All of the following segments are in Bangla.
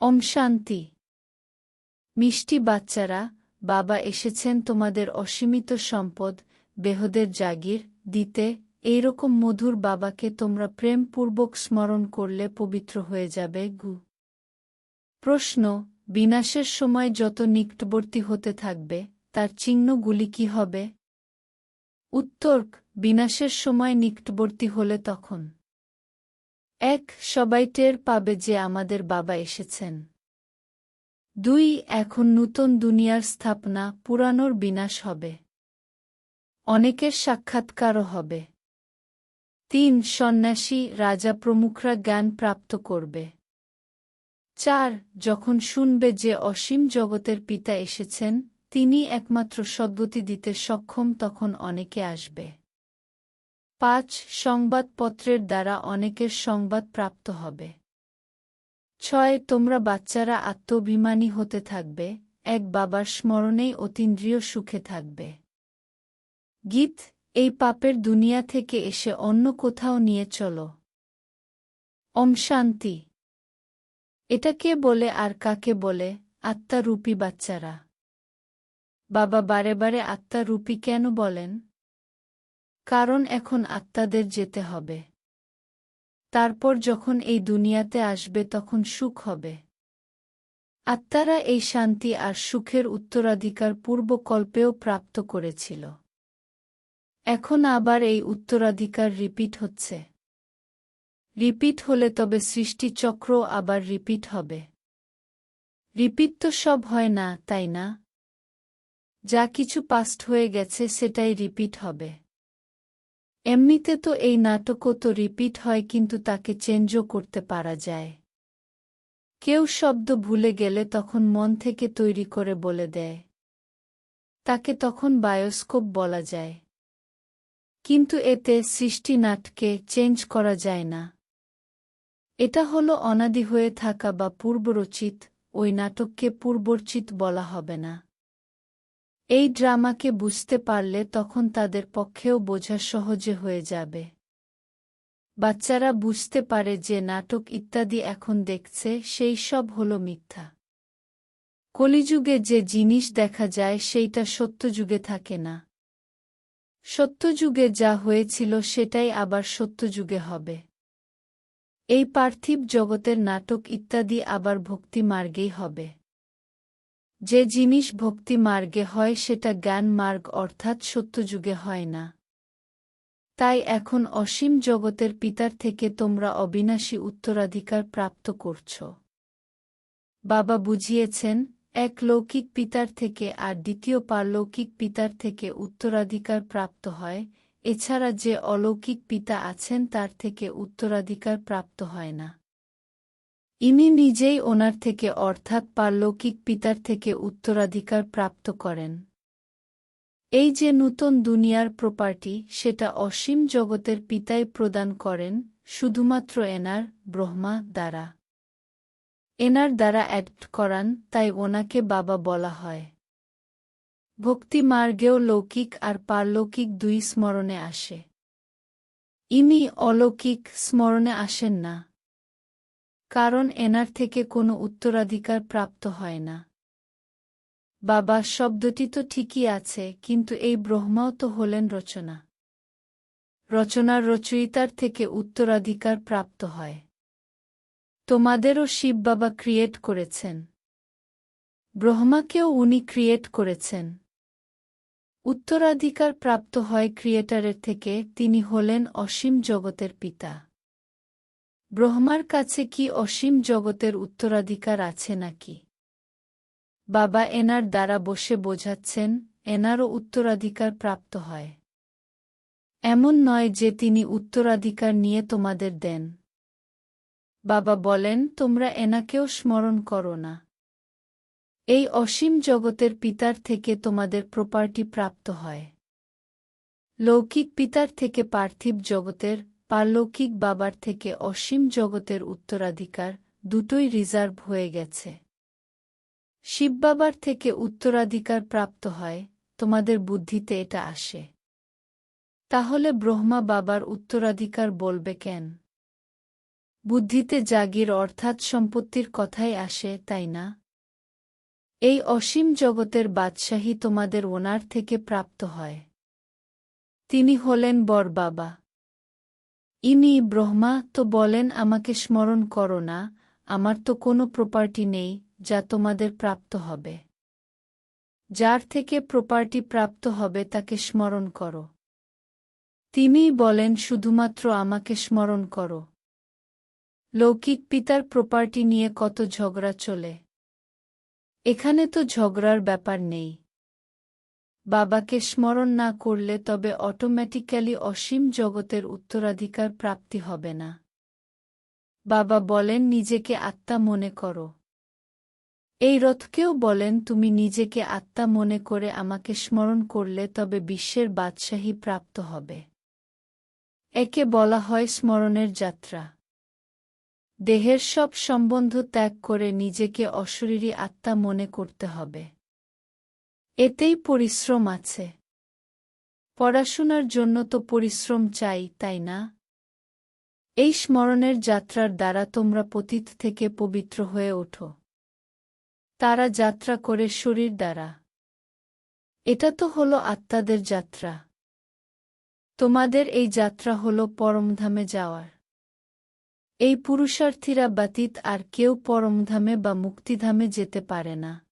ওম শান্তি। মিষ্টি বাচ্চারা, বাবা এসেছেন তোমাদের অসীমিত সম্পদ, বেহদের জাগির দিতে। এইরকম মধুর বাবাকে তোমরা প্রেমপূর্বক স্মরণ করলে পবিত্র হয়ে যাবে। প্রশ্ন: বিনাশের সময় যত নিকটবর্তী হতে থাকবে, তার চিহ্নগুলি কি হবে? উত্তর: বিনাশের সময় নিকটবর্তী হলে তখন 1. সবাই টের পাবে যে আমাদের বাবা এসেছেন। 2. এখন নূতন দুনিয়ার স্থাপনা, পুরানোর বিনাশ হবে। অনেকের সাক্ষাৎকারও হবে। 3. সন্ন্যাসী, রাজা প্রমুখরা জ্ঞান প্রাপ্ত করবে। 4. যখন শুনবে যে অসীম জগতের পিতা এসেছেন, তিনি একমাত্র সদ্গতি দিতে সক্ষম, তখন অনেকে আসবে। 5. সংবাদপত্রের দ্বারা অনেকের সংবাদ প্রাপ্ত হবে। 6. তোমরা বাচ্চারা আত্মাভিমানী হতে থাকবে, এক বাবার স্মরণেই অতীন্দ্রিয় সুখে থাকবে। গীত: এই পাপের দুনিয়া থেকে এসে অন্য কোথাও নিয়ে চলো। ওম শান্তি। এটা কে বলে আর কাকে বলে? আত্মারূপী বাচ্চারা। বাবা বারে বারে আত্মারূপী কেন বলেন? কারণ এখন আত্মাদের যেতে হবে। তারপর যখন এই দুনিয়াতে আসবে তখন সুখ হবে। আত্মারা এই শান্তি আর সুখের উত্তরাধিকার পূর্বকল্পেও প্রাপ্ত করেছিল। এখন আবার এই উত্তরাধিকার রিপিট হচ্ছে। রিপিট হলে তবে সৃষ্টি চক্রও আবার রিপিট হবে। রিপিট তো সব হয় না, তাই না? যা কিছু পাস্ট হয়ে গেছে সেটাই রিপিট হবে। এমনিতে তো এই নাটকও তো রিপিট হয়, কিন্তু তাকে চেঞ্জও করতে পারা যায়। কেউ শব্দ ভুলে গেলে তখন মন থেকে তৈরি করে বলে দেয়। তাকে তখন বায়োস্কোপ বলা যায়। কিন্তু এতে সৃষ্টি নাটকে চেঞ্জ করা যায় না। এটা হলো অনাদি হয়ে থাকা বা পূর্বরচিত। ওই নাটককে পূর্বরচিত বলা হবে না। এই ড্রামাকে বুঝতে পারলে তখন তাদের পক্ষেও বোঝা সহজে হয়ে যাবে। বাচ্চারা বুঝতে পারে যে নাটক ইত্যাদি এখন দেখছে সেই সব হলো মিথ্যা। কলিযুগে যে জিনিস দেখা যায় সেইটা সত্যযুগে থাকে না। সত্যযুগে যা হয়েছিল সেটাই আবার সত্যযুগে হবে। এই পার্থিব জগতের নাটক ইত্যাদি আবার ভক্তি মার্গেই হবে। যে জিনিস ভক্তি মার্গে হয় সেটা জ্ঞান মার্গ অর্থাৎ সত্যযুগে হয় না। তাই এখন অসীম জগতের পিতার থেকে তোমরা অবিনাশী উত্তরাধিকার প্রাপ্ত করছ। বাবা বুঝিয়েছেন, এক লৌকিক পিতার থেকে আর দ্বিতীয় পারলৌকিক পিতার থেকে উত্তরাধিকার প্রাপ্ত হয়, এছাড়া যে অলৌকিক পিতা আছেন তার থেকে উত্তরাধিকার প্রাপ্ত হয় না। ইনি নিজেই ওনার থেকে অর্থাৎ পারলৌকিক পিতার থেকে উত্তরাধিকার প্রাপ্ত করেন। এই যে নূতন দুনিয়ার প্রপার্টি, সেটা অসীম জগতের পিতাই প্রদান করেন, শুধুমাত্র এনার, ব্রহ্মা দ্বারা। এনার দ্বারা অ্যাক্ট করান, তাই ওনাকে বাবা বলা হয়। ভক্তি মার্গেও লৌকিক আর পারলৌকিক দুই স্মরণে আসে। ইনি অলৌকিক স্মরণে আসেন না। কারণ এনার থেকে কোনো উত্তরাধিকার প্রাপ্ত হয় না। বাবা শব্দটি তো ঠিকই আছে, কিন্তু এই ব্রহ্মাও তো হলেন রচনা। রচনার রচয়িতার থেকে উত্তরাধিকার প্রাপ্ত হয়। তোমাদেরও শিব বাবা ক্রিয়েট করেছেন। ব্রহ্মাকেও উনি ক্রিয়েট করেছেন। উত্তরাধিকার প্রাপ্ত হয় ক্রিয়েটারের থেকে, তিনি হলেন অসীম জগতের পিতা। ব্রহ্মার কাছে কি অসীম জগতের উত্তরাধিকার আছে নাকি? বাবা এনার দ্বারা বসে বোঝাচ্ছেন, এনারও উত্তরাধিকার প্রাপ্ত হয়। এমন নয় যে তিনি উত্তরাধিকার নিয়ে তোমাদের দেন। বাবা বলেন, তোমরা এনাকেও স্মরণ করো না। এই অসীম জগতের পিতার থেকে তোমাদের প্রপার্টি প্রাপ্ত হয়। লৌকিক পিতার থেকে পার্থিব জগতের, পারলৌকিক বাবার থেকে অসীম জগতের উত্তরাধিকার, দুটোই রিজার্ভ হয়ে গেছে। শিব বাবার থেকে উত্তরাধিকার প্রাপ্ত হয়, তোমাদের বুদ্ধিতে এটা আসে। তাহলে ব্রহ্মা বাবার উত্তরাধিকার বলবে কেন? বুদ্ধিতে জাগির অর্থাৎ সম্পত্তির কথাই আসে, তাই না? এই অসীম জগতের বাদশাহী তোমাদের ওনার থেকে প্রাপ্ত হয়। তিনি হলেন বর বাবা। ইনি ব্রহ্মা তো বলেন আমাকে স্মরণ করো না, আমার তো কোনো প্রপার্টি নেই যা তোমাদের প্রাপ্ত হবে। যার থেকে প্রপার্টি প্রাপ্ত হবে তাকে স্মরণ করো। তিনিই বলেন শুধুমাত্র আমাকে স্মরণ করো। লৌকিক পিতার প্রপার্টি নিয়ে কত ঝগড়া চলে। এখানে তো ঝগড়ার ব্যাপার নেই। বাবাকে স্মরণ না করলে তবে অটোমেটিক্যালি অসীম জগতের উত্তরাধিকার প্রাপ্তি হবে না। বাবা বলেন নিজেকে আত্মা মনে করো। এই রথকেও বলেন তুমি নিজেকে আত্মা মনে করে আমাকে স্মরণ করলে তবে বিশ্বের বাদশাহী প্রাপ্ত হবে। একে বলা হয় স্মরণের যাত্রা। দেহের সব সম্বন্ধ ত্যাগ করে নিজেকে অশরীরী আত্মা মনে করতে হবে। এতেই পরিশ্রম আছে। পড়াশোনার জন্য তো পরিশ্রম চাই, তাই না? এই স্মরণের যাত্রার দ্বারা তোমরা পতিত থেকে পবিত্র হয়ে ওঠো। তারা যাত্রা করে শরীর দ্বারা। এটা তো হলো আত্মাদের যাত্রা। তোমাদের এই যাত্রা হলো পরমধামে যাওয়ার। এই পুরুষার্থীরা ব্যতীত আর কেউ পরমধামে বা মুক্তিধামে যেতে পারে না।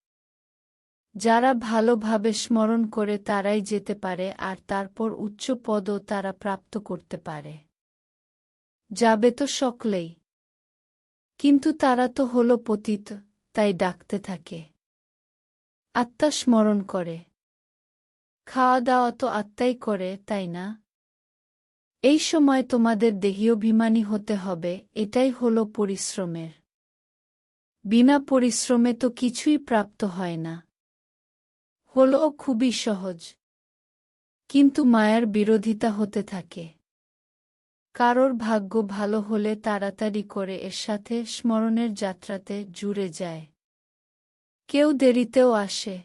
যারা ভালোভাবে স্মরণ করে তারাই যেতে পারে আর তারপর উচ্চ পদও তারা প্রাপ্ত করতে পারে। যাবে তো সকলেই। কিন্তু তারা তো হলো পতিত, তাই ডাকতে থাকে। আত্মা স্মরণ করে। খাওয়া দাওয়া তো আত্মাই করে, তাই না? এই সময় তোমাদের দেহীঅভিমানী হতে হবে, এটাই হলো পরিশ্রমের। বিনা পরিশ্রমে তো কিছুই প্রাপ্ত হয় না। হলো খুবই সহজ। কিন্তু মায়ার বিরোধিতা হতে থাকে। কারোর ভাগ্য ভালো হলে তাড়াতাড়ি করে এর সাথে স্মরণের যাত্রাতে জুড়ে যায়। কেউ দেরিতেও আসে।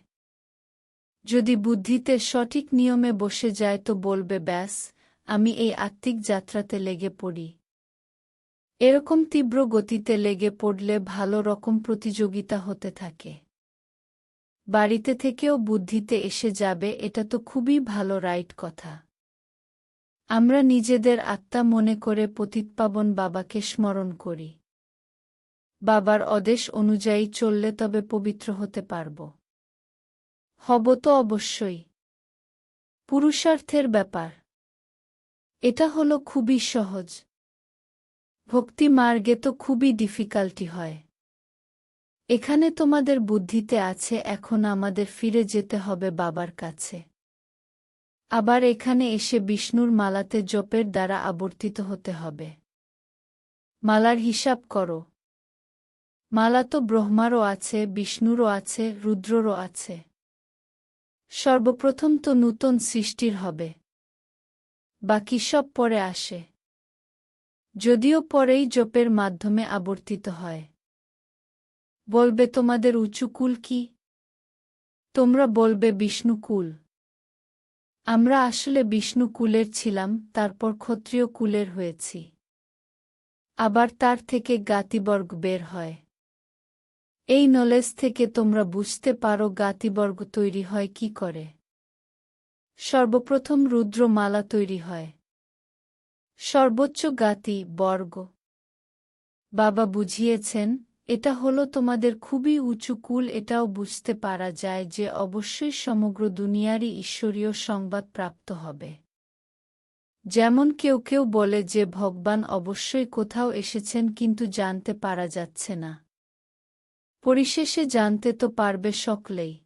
যদি বুদ্ধিতে সঠিক নিয়মে বসে যায় তো বলবে ব্যাস, আমি এই আত্মিক যাত্রাতে লেগে পড়ি। এরকম তীব্র গতিতে লেগে পড়লে ভালো রকম প্রতিযোগিতা হতে থাকে। বাড়িতে থেকেও বুদ্ধিতে এসে যাবে, এটা তো খুবই ভালো রাইট কথা। আমরা নিজেদের আত্মা মনে করে পতিতপাবন বাবাকে স্মরণ করি। বাবার আদেশ অনুযায়ী চললে তবে পবিত্র হতে পারব। হব তো অবশ্যই। পুরুষার্থের ব্যাপার। এটা হলো খুবই সহজ। ভক্তি মার্গে তো খুবই ডিফিকাল্টি হয়। এখানে তোমাদের বুদ্ধিতে আছে এখন আমাদের ফিরে যেতে হবে বাবার কাছে। আবার এখানে এসে বিষ্ণুর মালাতে জপের দ্বারা আবর্তিত হতে হবে। মালার হিসাব করো। মালা তো ব্রহ্মারও আছে, বিষ্ণুরও আছে, রুদ্ররও আছে। সর্বপ্রথম তো নূতন সৃষ্টির হবে। বাকি সব পরে আসে। যদিও পরেই জপের মাধ্যমে আবর্তিত হয়। বলবে তোমাদের উঁচু কুল কি? তোমরা বলবে বিষ্ণু কুল। আমরা আসলে বিষ্ণু কুলের ছিলাম, তারপর ক্ষত্রিয় কুলের হয়েছি। আবার তার থেকে জ্ঞাতিবর্গ বের হয়। এই নলেজ থেকে তোমরা বুঝতে পারো জ্ঞাতিবর্গ তৈরি হয় কি করে। সর্বপ্রথম রুদ্র মালা তৈরি হয়। সর্বোচ্চ জ্ঞাতি বর্গ। বাবা বুঝিয়েছেন, এটা হলো তোমাদের খুবই উঁচু কুল। এটাও বুঝতে পারা যায় যে অবশ্যই সমগ্র দুনিয়ারই ঈশ্বরীয় সংবাদ প্রাপ্ত হবে। যেমন কেউ কেউ বলে যে ভগবান অবশ্যই কোথাও এসেছেন কিন্তু জানতে পারা যাচ্ছে না। পরিশেষে জানতে তো পারবে সকলেই।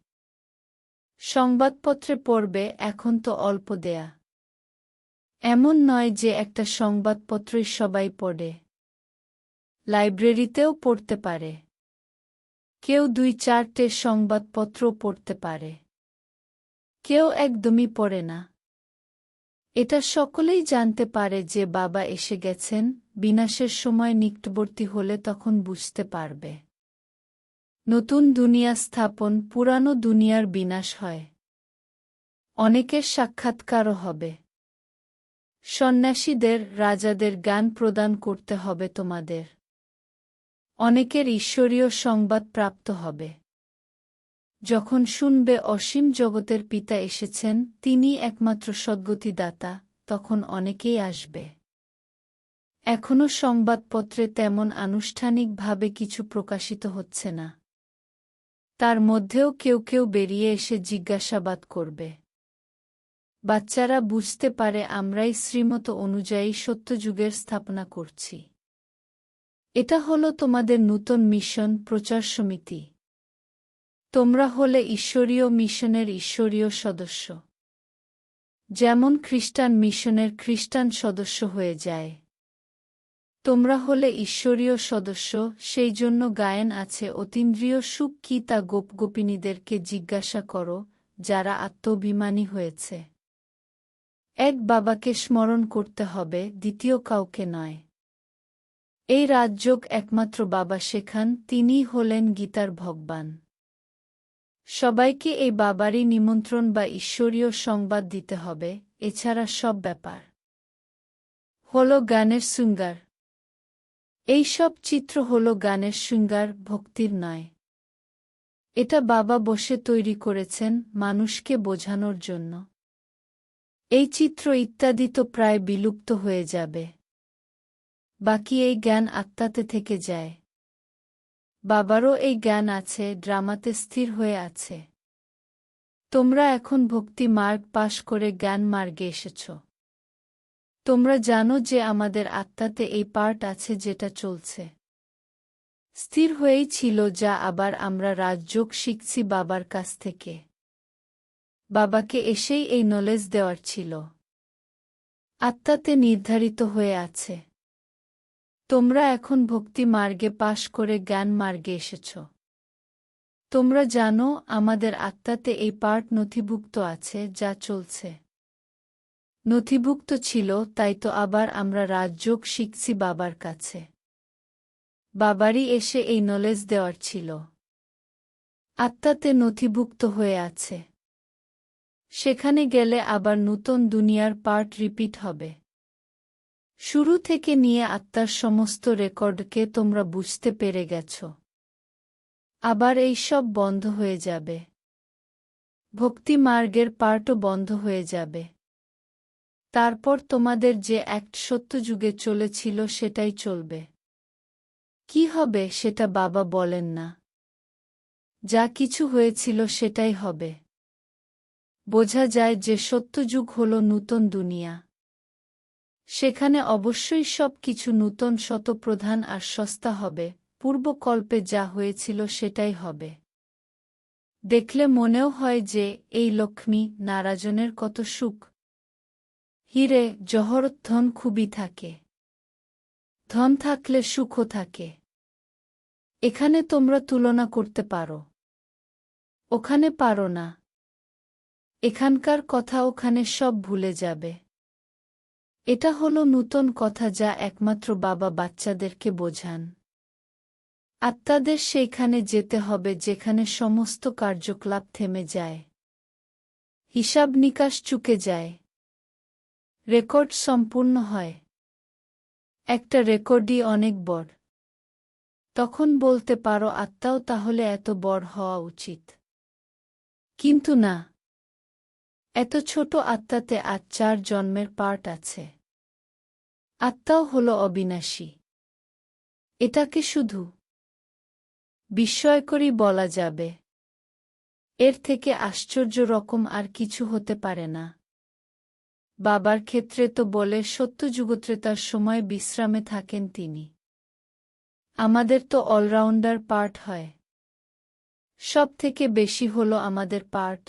সংবাদপত্রে পড়বে, এখন তো অল্প দেয়া। এমন নয় যে একটা সংবাদপত্রই সবাই পড়ে। লাইব্রেরিতেও পড়তে পারে। কেউ ২-৪টে সংবাদপত্র পড়তে পারে। কেউ একদমই পড়ে না। এটা সকলেই জানতে পারে যে বাবা এসে গেছেন, বিনাশের সময় নিকটবর্তী হলে তখন বুঝতে পারবে। নতুন দুনিয়া স্থাপন, পুরানো দুনিয়ার বিনাশ হয়। অনেকের সাক্ষাৎকারও হবে। সন্ন্যাসীদের, রাজাদের জ্ঞান প্রদান করতে হবে তোমাদের। অনেকের ঈশ্বরীয় সংবাদ প্রাপ্ত হবে। যখন শুনবে অসীম জগতের পিতা এসেছেন, তিনি একমাত্র সদ্গতিদাতা, তখন অনেকেই আসবে। এখনও সংবাদপত্রে তেমন আনুষ্ঠানিকভাবে কিছু প্রকাশিত হচ্ছে না। তার মধ্যেও কেউ কেউ বেরিয়ে এসে জিজ্ঞাসাবাদ করবে। বাচ্চারা বুঝতে পারে আমরাই শ্রীমত অনুযায়ী সত্যযুগের স্থাপনা করছি। এটা হলো তোমাদের নূতন মিশন প্রচার সমিতি। তোমরা হলে ঈশ্বরীয় মিশনের ঈশ্বরীয় সদস্য। যেমন খ্রিস্টান মিশনের খ্রিস্টান সদস্য হয়ে যায়। তোমরা হলে ঈশ্বরীয় সদস্য, সেই জন্য গায়েন আছে অতীন্দ্রিয় সুখ কি তা গোপগোপিনীদেরকে জিজ্ঞাসা করো, যারা আত্মাভিমানী হয়েছে। এক বাবাকে স্মরণ করতে হবে, দ্বিতীয় কাউকে নয়। এই রাজযোগ একমাত্র বাবা শেখান, তিনিই হলেন গীতার ভগবান। সবাইকে এই বাবারই নিমন্ত্রণ বা ঈশ্বরীয় সংবাদ দিতে হবে, এছাড়া সব ব্যাপার হল গানের শৃঙ্গার। এই সব চিত্র হল গানের শৃঙ্গার, ভক্তির নয়। এটা বাবা বসে তৈরি করেছেন মানুষকে বোঝানোর জন্য। এই চিত্র ইত্যাদি তো প্রায় বিলুপ্ত হয়ে যাবে। বাকি এই জ্ঞান আত্মাতে থেকে যায়। বাবারও এই জ্ঞান আছে, ড্রামাতে স্থির হয়ে আছে। তোমরা এখন ভক্তি মার্গ পাশ করে জ্ঞান মার্গে এসেছ। তোমরা জানো যে আমাদের আত্মাতে এই পার্ট আছে যেটা চলছে। স্থির হয়েই ছিল, যা আবার আমরা রাজযোগ শিখছি বাবার কাছ থেকে। বাবাকে এসেই এই নলেজ দেওয়ার ছিল। আত্মাতে নির্ধারিত হয়ে আছে। তোমরা এখন ভক্তি মার্গে পাশ করে জ্ঞান মার্গে এসেছ। তোমরা জানো আমাদের আত্মাতে এই পার্ট নথিভুক্ত আছে, যা চলছে। নথিভুক্ত ছিল, তাই তো আবার আমরা রাজযোগ শিখছি বাবার কাছে। বাবারই এসে এই নলেজ দেওয়ার ছিল। আত্মাতে নথিভুক্ত হয়ে আছে। সেখানে গেলে আবার নূতন দুনিয়ার পার্ট রিপিট হবে। শুরু থেকে নিয়ে আত্মার সমস্ত রেকর্ডকে তোমরা বুঝতে পেরে গেছ। আবার এই সব বন্ধ হয়ে যাবে। ভক্তি মার্গের পার্টও বন্ধ হয়ে যাবে। তারপর তোমাদের যে অ্যাক্ট সত্যযুগে চলেছিল সেটাই চলবে। কি হবে সেটা বাবা বলেন না। যা কিছু হয়েছিল সেটাই হবে। বোঝা যায় যে সত্যযুগ হল নূতন দুনিয়া। সেখানে অবশ্যই সব কিছু নূতন, শতপ্রধান আর সস্তা হবে। পূর্বকল্পে যা হয়েছিল সেটাই হবে। দেখলে মনেও হয় যে এই লক্ষ্মী নারায়ণের কত সুখ। হীরে জহরত ধন খুবই থাকে। ধন থাকলে সুখও থাকে। এখানে তোমরা তুলনা করতে পারো, ওখানে পারো না। এখানকার কথা ওখানে সব ভুলে যাবে। এটা হলো নূতন কথা, যা একমাত্র বাবা বাচ্চাদেরকে বোঝান। আত্মাদের সেইখানে যেতে হবে যেখানে সমস্ত কার্যকলাপ থেমে যায়। হিসাব নিকাশ চুকে যায়। রেকর্ড সম্পূর্ণ হয়। একটা রেকর্ডই অনেক বড়। তখন বলতে পারো আত্মাও তাহলে এত বড় হওয়া উচিত। কিন্তু না, এত ছোট আত্মাতে আজ 4 জন্মের পার্ট আছে। আত্মাও হল অবিনাশী। এটাকে শুধু বিস্ময়করই বলা যাবে। এর থেকে আশ্চর্য রকম আর কিছু হতে পারে না। বাবার ক্ষেত্রে তো বলে সত্যযুগত্রেতার সময় বিশ্রামে থাকেন তিনি। আমাদের তো অলরাউন্ডার পার্ট হয়। সব থেকে বেশি হলো আমাদের পার্ট।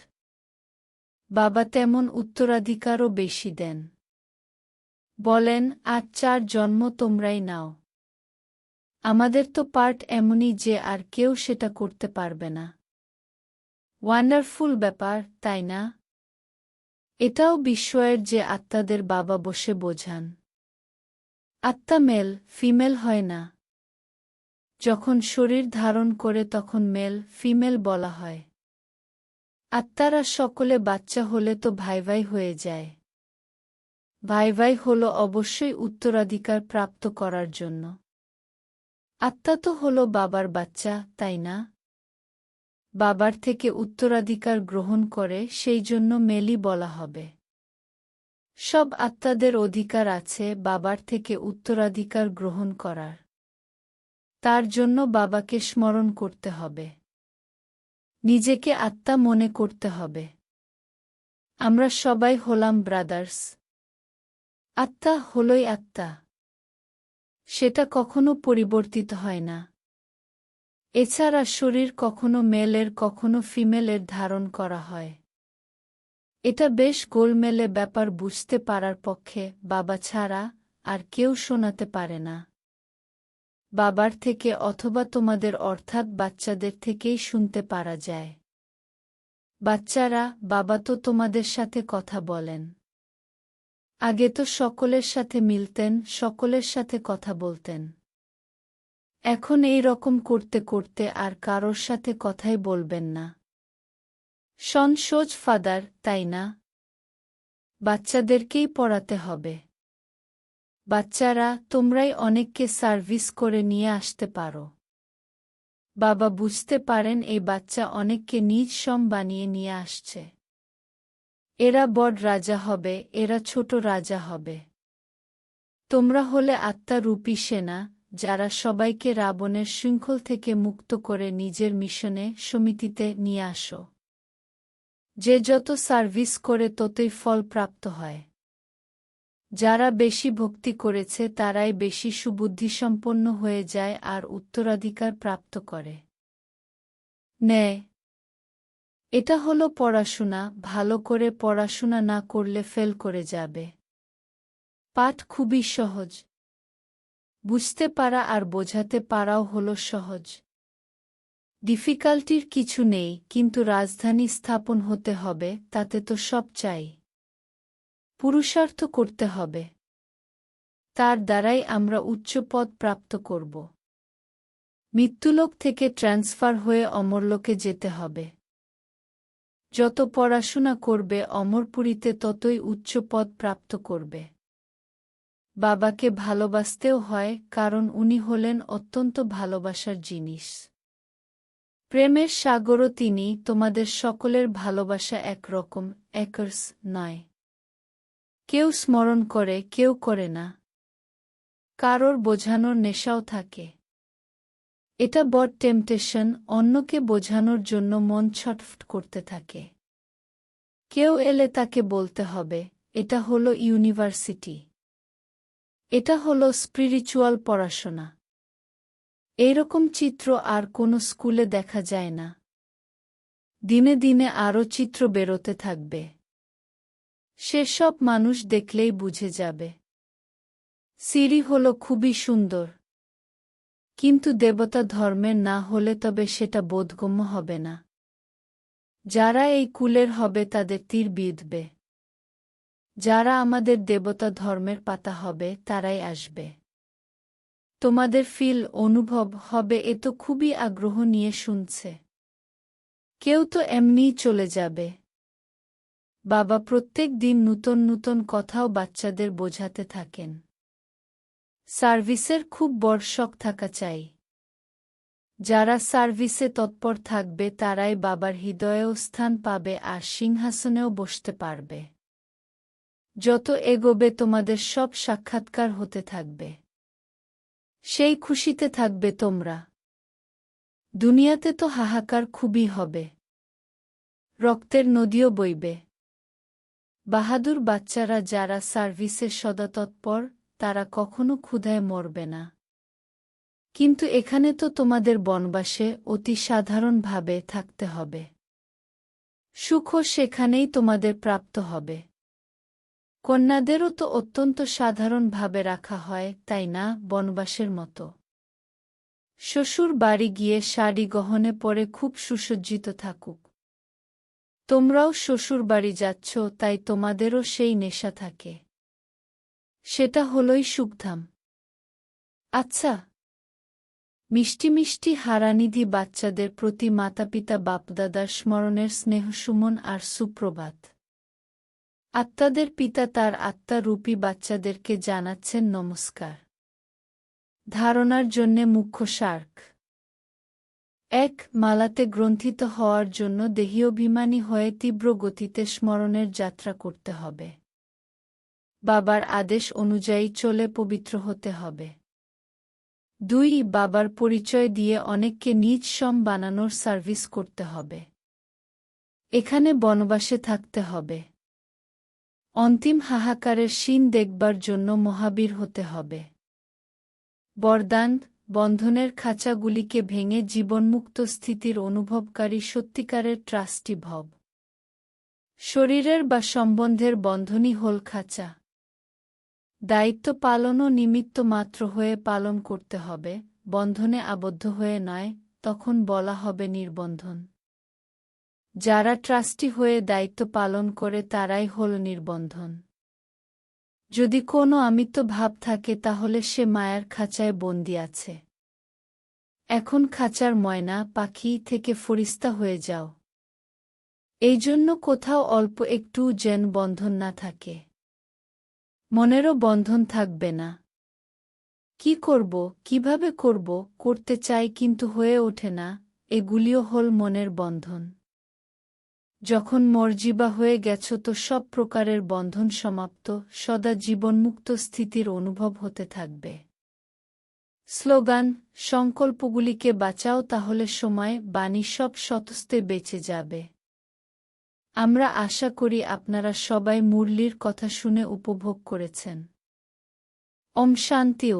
বাবা তেমন উত্তরাধিকারও বেশি দেন। বলেন আজ 4 জন্ম তোমরাই নাও। আমাদের তো পার্ট এমনই যে আর কেউ সেটা করতে পারবে না। ওয়ান্ডারফুল ব্যাপার, তাই না? এটাও বিস্ময়ের যে আত্মাদের বাবা বসে বোঝান। আত্মা মেল ফিমেল হয় না। যখন শরীর ধারণ করে তখন মেল ফিমেল বলা হয়। আত্মারা সকলে বাচ্চা হলে তো ভাই ভাই হয়ে যায়। ভাই ভাই হল অবশ্যই উত্তরাধিকার প্রাপ্ত করার জন্য। আত্মা তো হল বাবার বাচ্চা, তাই না? বাবার থেকে উত্তরাধিকার গ্রহণ করে, সেই জন্য মেলি বলা হবে। সব আত্মাদের অধিকার আছে বাবার থেকে উত্তরাধিকার গ্রহণ করার। তার জন্য বাবাকে স্মরণ করতে হবে। নিজেকে আত্মা মনে করতে হবে। আমরা সবাই হলাম ব্রাদার্স। আত্মা হলই আত্মা। সেটা কখনো পরিবর্তিত হয় না। এছাড়া শরীর কখনো মেলের কখনো ফিমেলের ধারণ করা হয়। এটা বেশ গোলমেলে ব্যাপার, বুঝতে পারার পক্ষে বাবা ছাড়া আর কেউ শোনাতে পারে না। বাবার থেকে অথবা তোমাদের অর্থাৎ বাচ্চাদের থেকেই শুনতে পারা যায়। বাচ্চারা, বাবা তো তোমাদের সাথে কথা বলেন। আগে তো সকলের সাথে মিলতেন, সকলের সাথে কথা বলতেন। এখন এই রকম করতে করতে আর কারোর সাথে কথাই বলবেন না। সোজ ফাদার, তাই না? বাচ্চাদেরকেই পড়াতে হবে। বাচ্চারা, তোমরাই অনেককে সার্ভিস করে নিয়ে আসতে পারো। বাবা বুঝতে পারেন এই বাচ্চা অনেককে নিজ সম বানিয়ে নিয়ে আসছে। এরা বড় রাজা হবে, এরা ছোট রাজা হবে। তোমরা হলে আত্মারূপী সেনা, যারা সবাইকে রাবণের শৃঙ্খল থেকে মুক্ত করে নিজের মিশনে সমিতিতে নিয়ে আসো। যে যত সার্ভিস করে ততই ফল প্রাপ্ত হয়। যারা বেশি ভক্তি করেছে তারাই বেশি সুবুদ্ধিসম্পন্ন হয়ে যায় আর উত্তরাধিকার প্রাপ্ত করে নেয়। এটা হলো পড়াশোনা। ভালো করে পড়াশোনা না করলে ফেল করে যাবে। পাঠ খুবই সহজ। বুঝতে পারা আর বোঝাতে পারাও হলো সহজ। ডিফিকাল্টির কিছু নেই, কিন্তু রাজধানী স্থাপন হতে হবে, তাতে তো সব চাই। পুরুষার্থ করতে হবে। তার দ্বারাই আমরা উচ্চ পদ প্রাপ্ত করব। মৃত্যুলোক থেকে ট্রান্সফার হয়ে অমরলোকে যেতে হবে। যত পড়াশোনা করবে অমরপুরীতে ততই উচ্চ পদ প্রাপ্ত করবে। বাবাকে ভালোবাসতেও হয়, কারণ উনি হলেন অত্যন্ত ভালোবাসার জিনিস। প্রেমের সাগরও তিনি। তোমাদের সকলের ভালোবাসা একরকম, একর্স নয়। কেউ স্মরণ করে, কেউ করে না। কারোর বোঝানোর নেশাও থাকে। এটা বড় টেম্পটেশন, অন্যকে বোঝানোর জন্য মন ছটফট করতে থাকে। কেউ এলে তাকে বলতে হবে, এটা হলো ইউনিভার্সিটি। এটা হলো স্পিরিচুয়াল পড়াশোনা। এইরকম চিত্র আর কোনো স্কুলে দেখা যায় না। দিনে দিনে আরও চিত্র বেরোতে থাকবে। সেসব মানুষ দেখলেই বুঝে যাবে। সিঁড়ি হলো খুবই সুন্দর, কিন্তু দেবতা ধর্মের না হলে তবে সেটা বোধগম্য হবে না। যারা এই কুলের হবে তাদের তীর বিঁধবে। যারা আমাদের দেবতা ধর্মের পাতা হবে তারাই আসবে। তোমাদের ফিল অনুভব হবে, এ তো খুবই আগ্রহ নিয়ে শুনছে। কেউ তো এমনিই চলে যাবে। বাবা প্রত্যেক দিন নূতন নূতন কথাও বাচ্চাদের বোঝাতে থাকেন। সার্ভিসের খুব বড় শখ থাকা চাই। যারা সার্ভিসে তৎপর থাকবে তারাই বাবার হৃদয়েও স্থান পাবে আর সিংহাসনেও বসতে পারবে। যত এগোবে তোমাদের সব সাক্ষাৎকার হতে থাকবে। সেই খুশিতে থাকবে তোমরা। দুনিয়াতে তো হাহাকার খুবই হবে। রক্তের নদীও বইবে। বাহাদুর বাচ্চারা যারা সার্ভিসে সদা তৎপর, তারা কখনো ক্ষুধায় মরবে না। কিন্তু এখানে তো তোমাদের বনবাসে অতি সাধারণভাবে থাকতে হবে। সুখও সেখানেই তোমাদের প্রাপ্ত হবে। কন্যাদেরও তো অত্যন্ত সাধারণভাবে রাখা হয়, তাই না? বনবাসের মতো। শ্বশুর বাড়ি গিয়ে শাড়ি গহনে পরে খুব সুসজ্জিত থাকুক। তোমরাও শ্বশুর বাড়ি যাচ্ছ, তাই তোমাদেরও সেই নেশা থাকে। সেটা হলই সুখধাম। আচ্ছা, মিষ্টি মিষ্টি হারানিধি বাচ্চাদের প্রতি মাতাপিতা বাপদাদার স্মরণের স্নেহসুমন আর সুপ্রভাত। আত্মাদের পিতা তার আত্মারূপী বাচ্চাদেরকে জানাচ্ছেন নমস্কার। ধারণার জন্যে মুখ্য সার্ক ১. মালাতে গ্রন্থিত হওয়ার জন্য দেহীঅভিমানী হয়ে তীব্র গতিতে স্মরণের যাত্রা করতে হবে। বাবার আদেশ অনুযায়ী চলে পবিত্র হতে হবে। ২. বাবার পরিচয় দিয়ে অনেককে নিজ সম বানানোর সার্ভিস করতে হবে। এখানে বনবাসে থাকতে হবে। অন্তিম হাহাকারের সিন দেখবার জন্য মহাবীর হতে হবে। বরদান: বন্ধনের খাঁচাগুলিকে ভেঙে জীবনমুক্ত স্থিতির অনুভবকারী সত্যিকারের ট্রাস্টি ভব। শরীরের বা সম্বন্ধের বন্ধনই হল খাঁচা। দায়িত্ব পালনও নিমিত্ত মাত্র হয়ে পালন করতে হবে, বন্ধনে আবদ্ধ হয়ে নয়, তখন বলা হবে নির্বন্ধন। যারা ট্রাস্টি হয়ে দায়িত্ব পালন করে তারাই হল নির্বন্ধন। যদি কোনো আমিত্ব ভাব থাকে তাহলে সে মায়ার খাঁচায় বন্দী আছে। এখন খাঁচার ময়না পাখি থেকে ফরিস্তা হয়ে যাও। এই জন্য কোথাও অল্প একটু যেন বন্ধন না থাকে। মনেরও বন্ধন থাকবে না। কি করব, কিভাবে করব, করতে চাই কিন্তু হয়ে ওঠে না, এগুলিও হল মনের বন্ধন। যখন মর্জিবা হয়ে গেছ তো সব প্রকারের বন্ধন সমাপ্ত, সদা জীবনমুক্ত স্থিতির অনুভব হতে থাকবে। স্লোগান: সংকল্পগুলিকে বাঁচাও, তাহলে সময়, বাণী সব স্বতস্তে বেঁচে যাবে। আমরা আশা করি আপনারা সবাই মুরলির কথা শুনে উপভোগ করেছেন। ওম শান্তি।